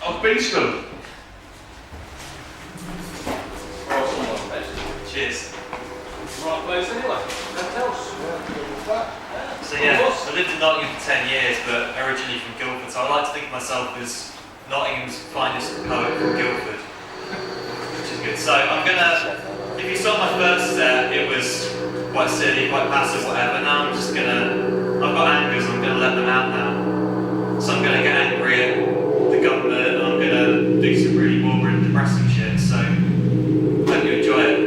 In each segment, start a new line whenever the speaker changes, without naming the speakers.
I've beached them.
Cheers.
Right place anyway. Hotels.
So yeah, I lived in Nottingham for 10 years, but originally from Guildford, so I like to think of myself as Nottingham's finest poet from Guildford, which is good. So I'm gonna, if you saw my first set, it was quite silly, quite passive, whatever. Now I'm just gonna, I've got angers, I'm gonna let them out now. So I'm gonna get angry at the government, and I'm gonna do some really morbid and depressing shit, so hope you enjoy it.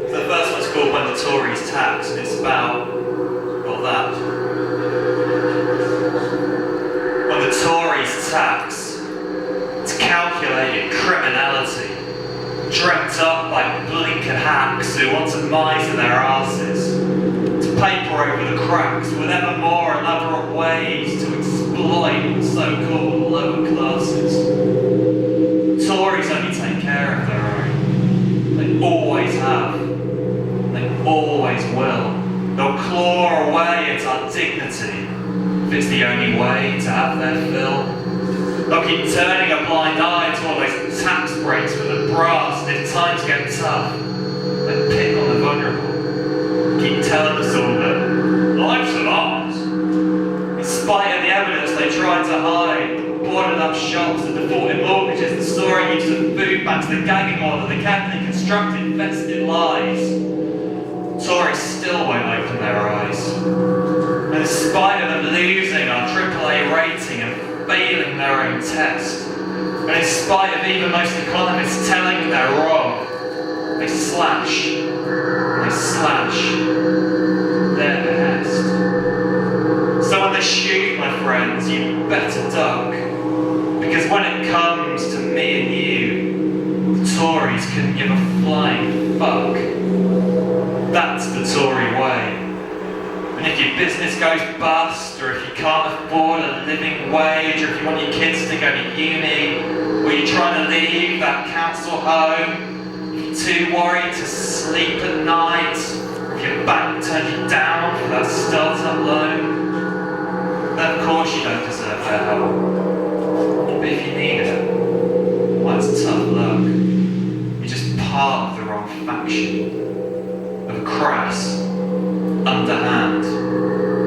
So the first one's called When the Tories Tax, and it's about, well, that. When the Tories tax, it's calculated criminality, dreamt up by blinkered hacks who want to miser their asses, to paper over the cracks with ever more elaborate ways to exploit so-called lower classes. Tories only take care of their own. They always have. They always will. They'll claw away at our dignity if it's the only way to have their fill. They'll keep turning a blind eye to all those tax breaks for the brass, and if times get tough, they pick on the vulnerable. Keep telling us all that life's an art. In spite of the evidence they tried to hide, boarded up shops, the defaulted mortgages, the storing use of food banks, the gagging order, the carefully constructed vested lies. Tories still won't open their eyes. And in spite of them losing our AAA rating and failing their own test, and in spite of even most economists telling them they're wrong, they slash their behest. So when they shoot, my friends, you better duck, because when it comes to me and you, the Tories couldn't give a flying fuck. That's the Tory way. And if your business goes bust, or if you can't afford a living wage, or if you want your kids to go to uni, or you're trying to leave that council home, if you're too worried to sleep at night, or if your bank turned you down for that start-up loan, then of course you don't deserve their help. But if you need it, well, it's tough luck. You're just part of the wrong faction. Of crass, underhand,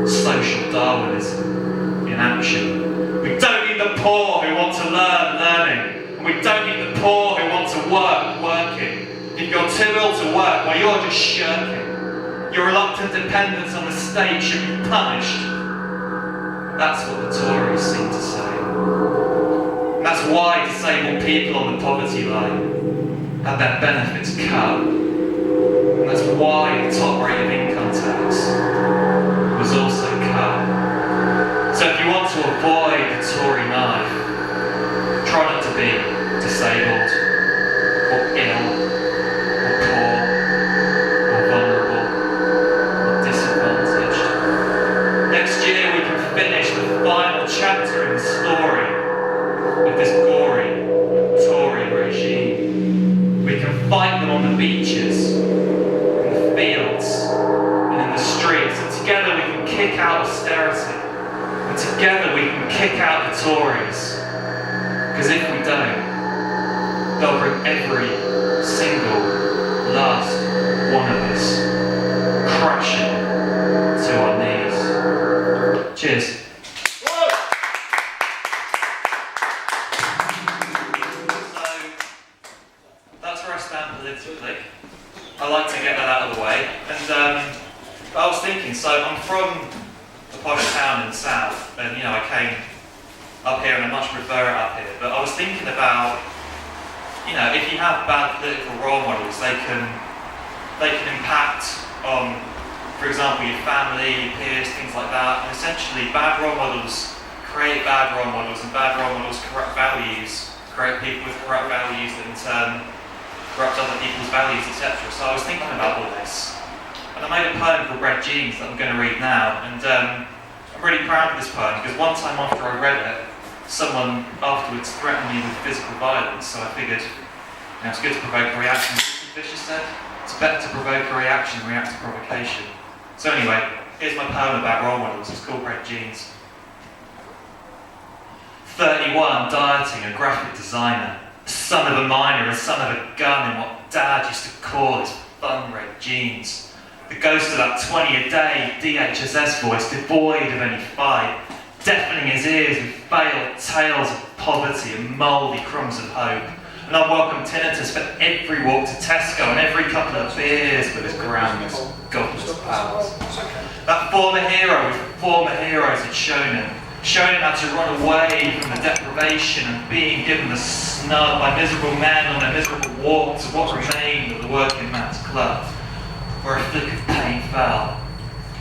social Darwinism in action. We don't need the poor who want to learn, learning. And we don't need the poor who want to work, working. If you're too ill to work, well, you're just shirking. Your reluctant dependence on the state should be punished. That's what the Tories seem to say. And that's why disabled people on the poverty line had their benefits cut. And that's why the top rate of income tax was also cut. So if you want to avoid the Tory knife, try not to be disabled, or ill, or poor, or vulnerable, or disadvantaged. Next year we can finish the final chapter in the story of this gory Tory regime. We can fight them on the beaches, fields, and in the streets, and together we can kick out austerity, and together we can kick out the Tories, because if we don't, they'll bring every single last one of us crashing to our knees. Cheers. So, that's where I stand politically. I like to get that out of the way, and I was thinking, so I'm from a posh town in the south, and I came up here and I much prefer it up here, but I was thinking about, if you have bad political role models, they can impact on, for example, your family, your peers, things like that, and essentially bad role models create bad role models, and bad role models corrupt values, create people with corrupt values that in turn corrupt other people's values, etc. So I was thinking about all this, and I made a poem called Red Jeans that I'm going to read now, and I'm really proud of this poem, because one time after I read it, someone afterwards threatened me with physical violence, so I figured it's good to provoke a reaction. Fisher said, it's better to provoke a reaction than react to provocation. So anyway, here's my poem about role models. It's called Red Jeans. 31, dieting, a graphic designer, son of a miner, a son of a gun in what Dad used to call his fun red jeans. The ghost of that 20 a day DHSS voice, devoid of any fight, deafening his ears with failed tales of poverty and mouldy crumbs of hope. An unwelcome tinnitus for every walk to Tesco and every couple of beers with his grandma's godless pals. That former hero with former heroes had shown him how to run away from the deprivation and being given the snub by miserable men on their miserable walk to what remained of the working man's club, where a flick of pain fell.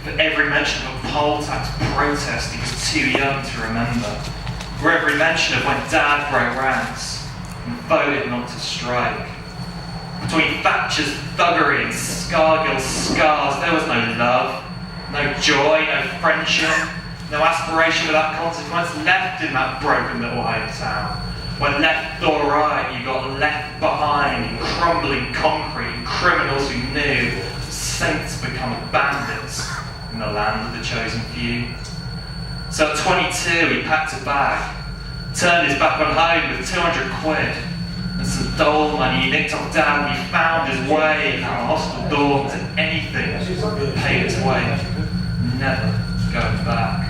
For every mention of a poll tax protest he was too young to remember. For every mention of when Dad broke ranks and voted not to strike. Between Thatcher's thuggery and Scargill's scars, there was no love, no joy, no friendship, no aspiration without consequence left in that broken little hometown. When left or right, you got left behind in crumbling concrete and criminals who knew saints become bandits in the land of the chosen few. So at 22, he packed a bag, turned his back on home with 200 quid and some dole money he nicked off Dad, and he found his way out of hostel dorm to anything that paid its way, never going back.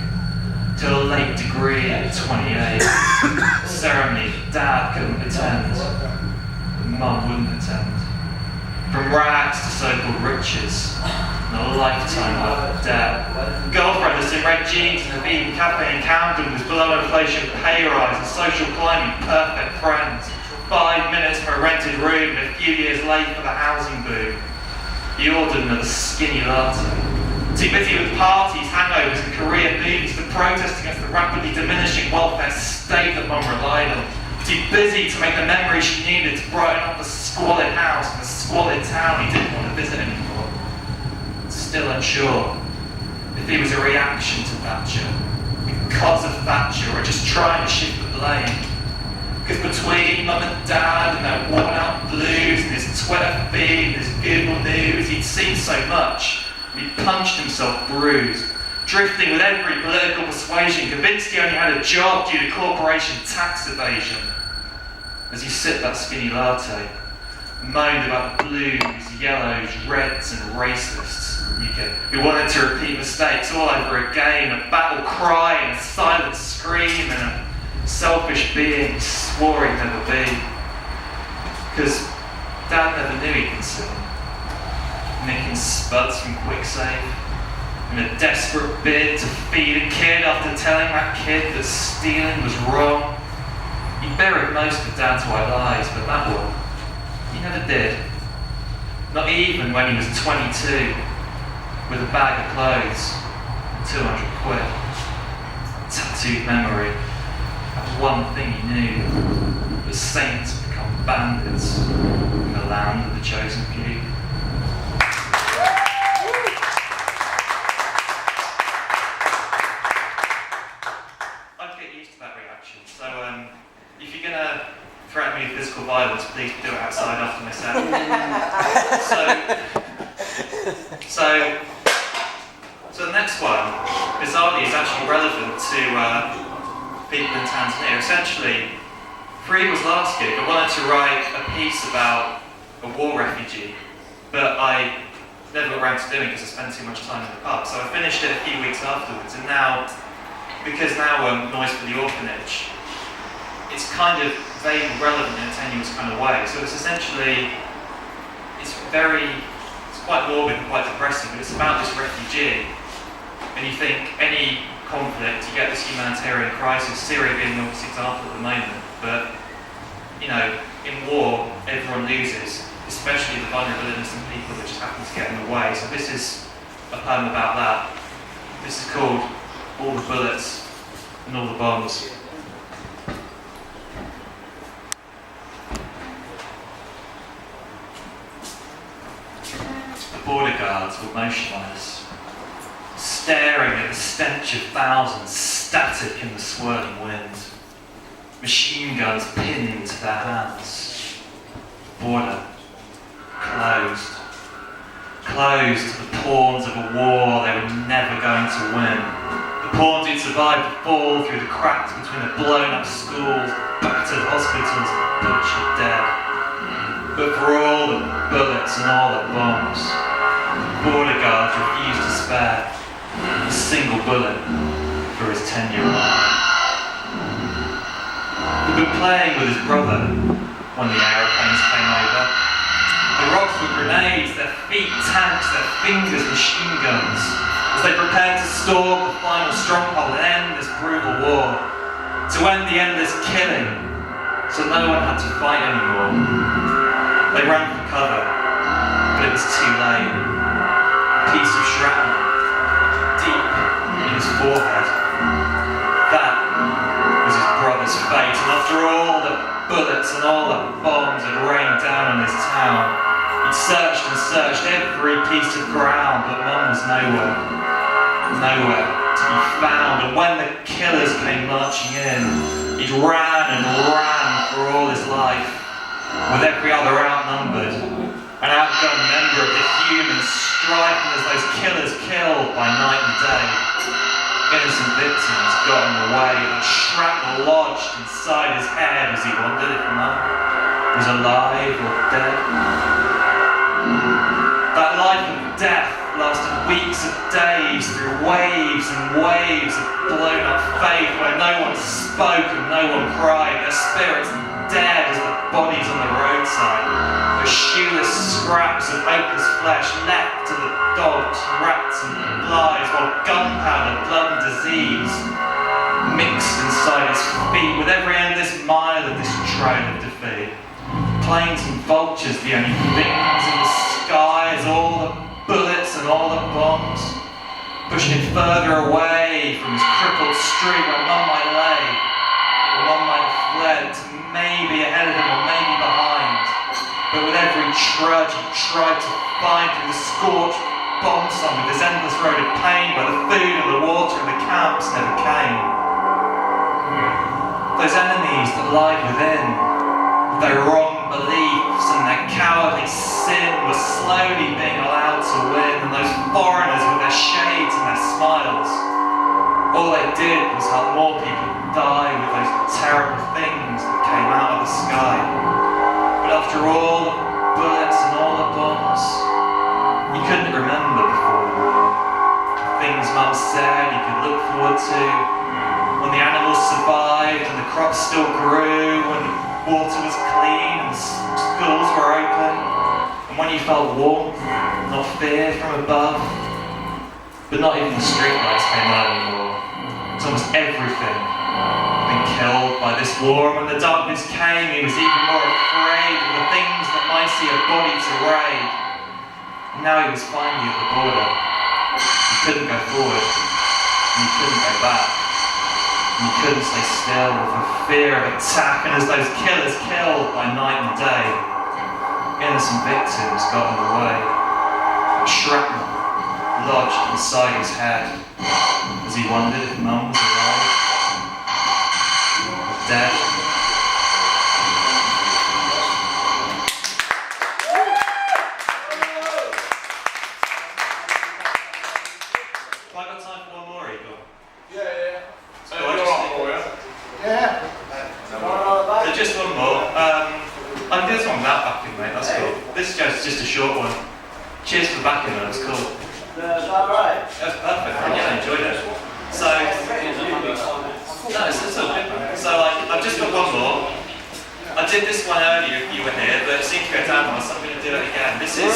Till a late degree at 28, a ceremony Dad couldn't attend, and Mum wouldn't attend. From rags to so-called riches, and a lifetime worth of debt. Girlfriend that's in red jeans and a vegan cafe in Camden with below inflation pay rise and social climbing perfect friends. 5 minutes for a rented room and a few years late for the housing boom. He ordered another skinny latte. Too busy with parties, hangovers and Korean movies to protest against the rapidly diminishing welfare state that Mum relied on. Too busy to make the memories she needed to brighten up the squalid house and the squalid town he didn't want to visit anymore. Still unsure if he was a reaction to Thatcher, because of Thatcher, or just trying to shift the blame. Because between Mum and Dad and their worn-out blues and his Twitter feed and his Google News, he'd seen so much. He punched himself bruised, drifting with every political persuasion, convinced he only had a job due to corporation tax evasion. As he sipped that skinny latte, moaned about blues, yellows, reds and racists, who wanted to repeat mistakes all over again, a battle cry and a silent scream and a selfish being he swore he'd never be. Because Dad never knew he'd been silly. Nicking spuds from QuickSave in a desperate bid to feed a kid after telling that kid that stealing was wrong. He buried most of Dad's white lies, but that one, he never did. Not even when he was 22, with a bag of clothes and 200 quid. A tattooed memory, that one thing he knew, that saints become bandits in the land of the chosen few. So if you're going to threaten me with physical violence, please do it outside after my set. So the next one, bizarrely, is actually relevant to people in Tanzania. Essentially, for Eagle's last gig, I wanted to write a piece about a war refugee, but I never got around to doing it because I spent too much time in the pub. So I finished it a few weeks afterwards, and now, because Noise4theOrphanage, it's kind of vague and relevant in a tenuous kind of way. So it's essentially, it's quite morbid and quite depressing, but it's about this refugee. And you think any conflict, you get this humanitarian crisis, Syria being the obvious example at the moment, but, you know, in war, everyone loses, especially the vulnerable innocent people that just happen to get in the way. So this is a poem about that. This is called All the Bullets and All the Bombs. The border guards were motionless, staring at the stench of thousands static in the swirling wind. Machine guns pinned to their hands. Border closed. Closed to the pawns of a war they were never going to win. The pawns who'd survived to fall through the cracks between the blown-up schools, battered hospitals, butchered dead. But for all the bullets and all the bombs, border guards refused to spare a single bullet for his 10-year-old. He'd been playing with his brother when the aeroplanes came over. The rocks were grenades, their feet tanks, their fingers machine guns, as they prepared to storm the final stronghold and end this brutal war, to end the endless killing, so no one had to fight anymore. They ran for cover, but it was too late. A piece of shrapnel, deep in his forehead. That was his brother's fate, and after all the bullets and all the bombs had rained down on his town, he'd searched and searched every piece of ground, but Mum was nowhere to be found. And when the killers came marching in, he'd ran and ran for all his life, with every other outnumbered, an outgunned member of the humans, striking as those killers killed by night and day. Innocent victims got in the way, but shrapnel lodged inside his head as he wondered if Mum was alive or dead. That life of death lasted weeks of days through waves and waves of blown-up faith where no one spoke and no one cried, their spirits dead as the bodies on the roadside, the shoeless scraps of hopeless flesh left to the dogs, rats and flies, while gunpowder, blood and disease mixed inside his feet with every endless mile of this trail of defeat. Planes and vultures, the only things in the skies, all the bullets and all the bombs, pushing him further away from his crippled street where Mum might lay, or Mum might have fled to maybe ahead of him or maybe behind. But with every trudge he tried to find through the scorched bomb sun with this endless road of pain where the food and the water and the camps never came. Those enemies that lied within, their wrong beliefs and their cowardly sin were slowly being allowed to win, and those foreigners with their shades and their smiles, all they did was help more people die with those terrible things that came out of the sky. But after all the bullets and all the bombs, he couldn't remember before the war. The things Mum said he could look forward to, when the animals survived and the crops still grew, when the water was clean and the schools were open, and when you felt warmth, not fear from above. But not even the streetlights came on anymore. It's almost everything had been killed by this war, and when the darkness came, he was even more afraid of the things that might see a body to raid. And now he was finally at the border. He couldn't go forward, and he couldn't go back. And he couldn't stay still for fear of attack, and as those killers killed by night and day, innocent victims got in the way. And shrapnel lodged inside his head as he wondered if Mum was alive or dead. Have I got time for one more, Igor?
Yeah.
So just one more. I can do this one without backing, mate. That's cool. This is just a short one. Cheers for backing, though. It's cool.
Is that right?
That's perfect. Yeah, I enjoyed it. So, no, it's all good, man. So, I've just got one more. I did this one earlier if you were here, but it seemed to go down well, so I'm going to do it again. This is,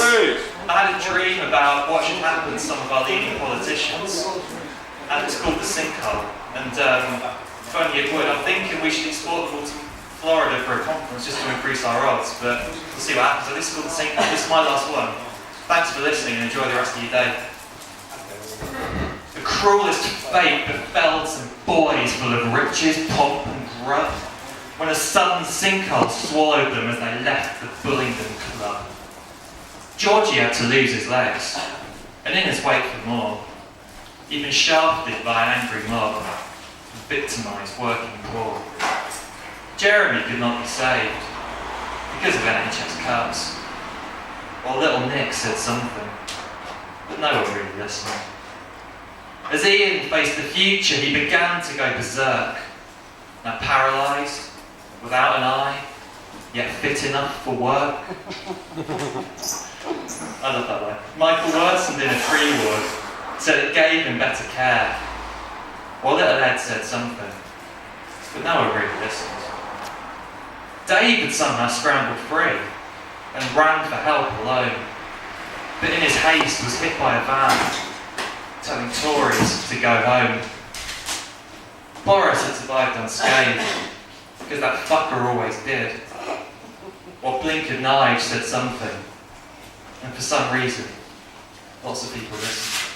I had a dream about what should happen to some of our leading politicians, and it's called the Sinkhole. And if only it would, I'm thinking we should export them all to Florida for a conference just to increase our odds, but we'll see what happens. So this is called the Sinkhole. This is my last one. Thanks for listening and enjoy the rest of your day. The cruelest fate befell some boys full of riches, pomp and grub, when a sudden sinkhole swallowed them as they left the Bullingdon Club. Georgie had to lose his legs, and in his wait for more, he'd been shafted by an angry mob and victimised working poor. Jeremy could not be saved because of NHS cuts. While little Nick said something, but no one really listened. As Ian faced the future, he began to go berserk. Now paralysed, without an eye, yet fit enough for work. I love that line. Michael worsened in a tree wood, said it gave him better care. While little Ed said something, but no one really listened. Dave had somehow scrambled free and ran for help alone, but in his haste was hit by a van, telling Tories to go home. Boris had survived unscathed, because that fucker always did. While Blink and Nige said something, and for some reason, lots of people listened.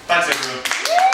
Thanks everyone.